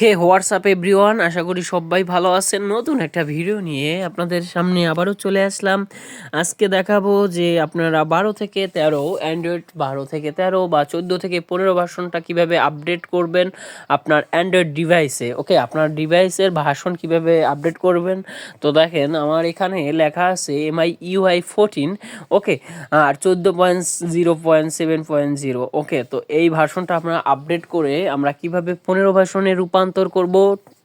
হে WhatsApp everyone, আশা করি সবাই ভালো আছেন। নতুন একটা ভিডিও নিয়ে আপনাদের সামনে আবারও চলে আসলাম। আজকে দেখাবো যে আপনারা 12 থেকে 13 অ্যান্ড্রয়েড 12 থেকে 13 বা 14 থেকে 15 ভার্সনটা কিভাবে আপডেট করবেন আপনার অ্যান্ড্রয়েড ডিভাইসে। ওকে, আপনার ডিভাইসের ভার্সন কিভাবে আপডেট করবেন। তো দেখেন আমার এখানে লেখা আছে MIUI 14, ওকে, আর 14.0.7.0। ওকে, তো এই ভার্সনটা আপনারা আপডেট করে আমরা কিভাবে 15 ভার্সনে রূপান্তর করব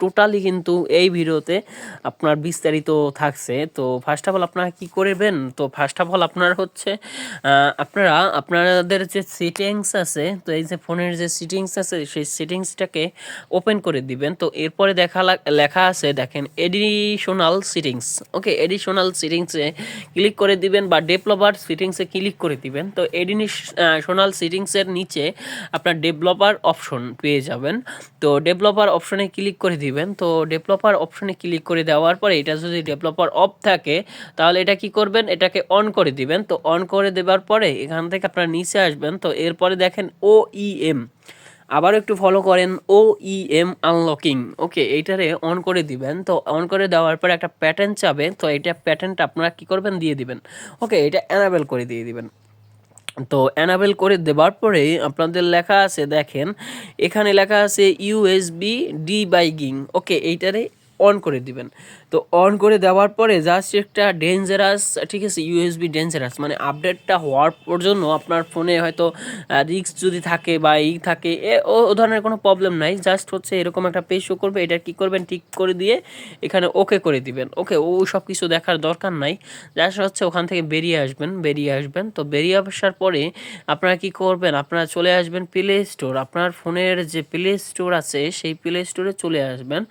টোটালি কিন্তু এই ভিডিওতে আপনার বিস্তারিত থাকছে। তো ফার্স্ট অফ অল আপনারা কী করবেন, তো ফার্স্ট অফ অল আপনার হচ্ছে আপনারা আপনাদের যে সেটিংস আছে, তো এই যে ফোনের যে সেটিংস আছে সেই সেটিংসটাকে ওপেন করে দিবেন। তো এরপরে লেখা আছে দেখেন এডিশনাল সেটিংস। ওকে, এডিশনাল সেটিংসে ক্লিক করে দিবেন বা ডেভেলপার সেটিংসে ক্লিক করে দিবেন। তো এডিশনাল সেটিংসের নিচে আপনার ডেভেলপার অপশন পেয়ে যাবেন। তো ডেভেলপার অপশনে ক্লিক করে দিবেন। তো ডেভেলপার অপশনে ক্লিক করে দেওয়ার পরে এটা যদি ডেভেলপার অফ থাকে তাহলে এটা কি করবেন, এটাকে অন করে দিবেন। তো অন করে দেওয়ার পরে এখান থেকে আপনারা নিচে আসবেন। তো এরপরে দেখেন OEM, আবার একটু ফলো করেন OEM আনলকিং। ওকে, এইটারে অন করে দিবেন। তো অন করে দেওয়ার পরে একটা প্যাটার্ন চাবে, তো এইটা প্যাটার্নটা আপনারা কী করবেন, দিয়ে দিবেন। ওকে, এটা এনাবেল করে দিয়ে দিবেন। তো এনাবেল করে দেওয়ার পরে আপনাদের লেখা আছে দেখেন এখানে লেখা আছে USB ডিবাগিং। ওকে, এইটারে অন করে দিবেন। তো অন করে দেওয়ার পরে জাস্ট একটা ডেঞ্জারাস, ঠিক আছে, USB ডেঞ্জারাস মানে আপডেটটা হওয়ার জন্য আপনার ফোনে হয়তো রিস্ক যদি থাকে বা থাকে ও ধরনের কোনো প্রবলেম নাই। জাস্ট হচ্ছে এরকম একটা পেজ শো করবে, এটা কী করবেন, ঠিক করে দিয়ে এখানে ওকে করে দিবেন। ওকে, ও সব কিছু দেখার দরকার নাই, জাস্ট হচ্ছে ওখান থেকে বেরিয়ে আসবেন। তো বেরিয়ে আসার পরে আপনারা কি করবেন, আপনারা চলে আসবেন প্লে স্টোর। আপনার ফোনের যে প্লে স্টোর আছে সেই প্লে স্টোরে চলে আসবেন।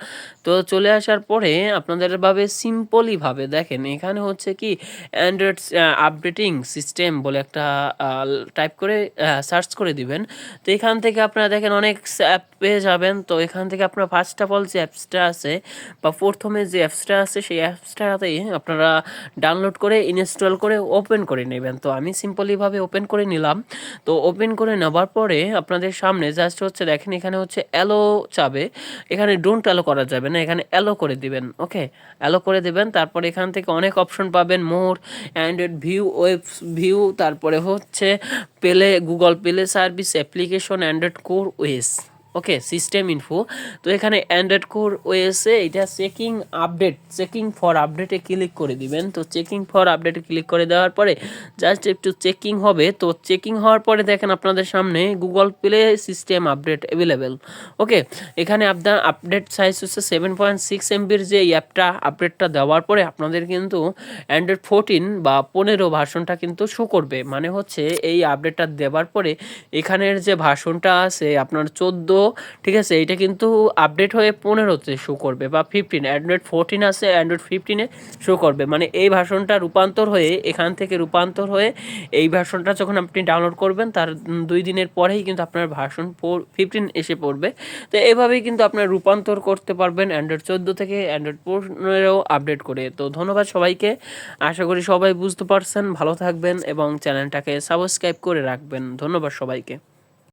তো চলে আসার পরে আপনাদেরভাবে সিম্পলিভাবে দেখেন এখানে হচ্ছে কি অ্যান্ড্রয়েড আপডেটিং সিস্টেম বলে একটা টাইপ করে সার্চ করে দিবেন। তো এখান থেকে আপনারা দেখেন অনেক অ্যাপ পেয়ে যাবেন। তো এখান থেকে আপনার ফার্স্ট অফ অল যে অ্যাপসটা আছে বা প্রথমে যে অ্যাপসটা আছে সেই অ্যাপসটাতেই আপনারা ডাউনলোড করে ইনস্টল করে ওপেন করে নেবেন। তো আমি সিম্পলিভাবে ওপেন করে নিলাম। তো ওপেন করে নেবার পরে আপনাদের সামনে জাস্ট হচ্ছে দেখেন এখানে হচ্ছে অ্যালো চাবে, এখানে ডোন্ট অ্যালো করা যাবে না, এখানে অ্যালো করে দিবেন। ওকে, অ্যালো করে দেবেন। তারপরে এখান থেকে অনেক অপশন পাবেন, more, Android view, web view, তারপরে হচ্ছে Google Play service, application, Android core OS. Okay, system info. তো এখানে অ্যান্ড্রয়েড কোর ওএসে এটা চেকিং ফর আপডেটে ক্লিক করে দিবেন। তো চেকিং ফর আপডেটে ক্লিক করে দেওয়ার পরে জাস্ট একটু চেকিং হবে। তো চেকিং হওয়ার পরে দেখেন আপনাদের সামনে Google Play system update available. Okay, এখানে আপনার আপডেট সাইজ হচ্ছে 7.6 MBর যে অ্যাপটা আপডেটটা দেওয়ার পরে আপনাদের কিন্তু অ্যান্ড্রয়েড 14 বা 15 ভার্সনটা কিন্তু শো করবে। মানে হচ্ছে এই আপডেটটা দেওয়ার পরে এখানের যে ভার্সনটা আছে আপনার 14, ঠিক আছে, এটা কিন্তু আপডেট হয়ে 15তে শো করবে বা 15, অ্যান্ড্রয়েড 14 আছে অ্যান্ড্রয়েড 15-এ শো করবে। মানে এই ভার্সনটা রূপান্তর হয়ে এখান থেকে রূপান্তর হয়ে এই ভার্সনটা যখন আপনি ডাউনলোড করবেন তার 2 দিনের পরেই কিন্তু আপনার ভার্সন 15 এসে পড়বে। তো এভাবেই কিন্তু আপনার রূপান্তর করতে পারবেন অ্যান্ড্রয়েড 14 থেকে অ্যান্ড্রয়েড 15 আপডেট করে। তো ধন্যবাদ সবাইকে, আশা করি সবাই বুঝতে পারছেন। ভালো থাকবেন এবং চ্যানেলটাকে সাবস্ক্রাইব করে রাখবেন। ধন্যবাদ সবাইকে।